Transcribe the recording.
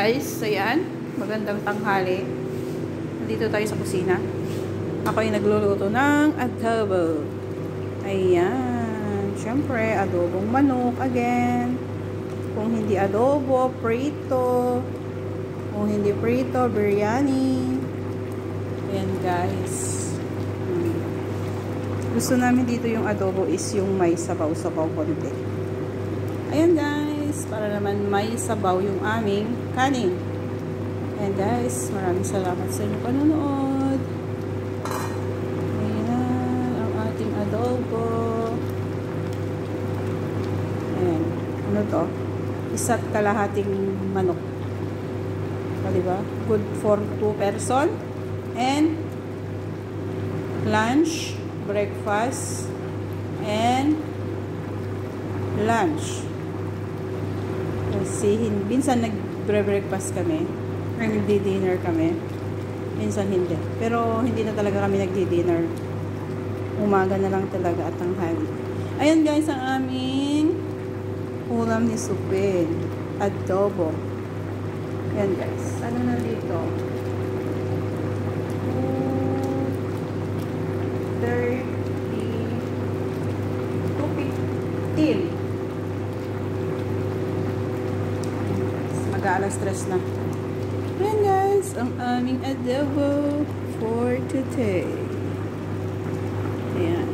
Guys, ayan, magandang tanghali. Nandito tayo sa kusina. Ako ay nagluluto ng adobo. Ayan, syempre adobong manok again. Kung hindi adobo, prito. Kung hindi prito, biryani. Ayan guys. Gusto namin dito yung adobo is yung may sabaw-sabaw konti. Ayan guys, para naman may sabaw yung aming kanin. And guys, maraming salamat sa inyong panonood. Ayan, ang ating adobo. Ayan, ano to? Isa't kalahating manok. Diba? Good for 2 person. And lunch, breakfast, and lunch. Kasi minsan nag-breakfast kami, or nagdi-dinner kami, minsan hindi. Pero hindi na talaga kami nagdi-dinner. Umaga na lang talaga at tanghali. Ayan guys, ang aming ulam ni Supin. Adobo. Ayan guys. Ano na dito? 2:15. Mag-aalas 3 na. Ayan guys, ang aming adobo for today. Ayan.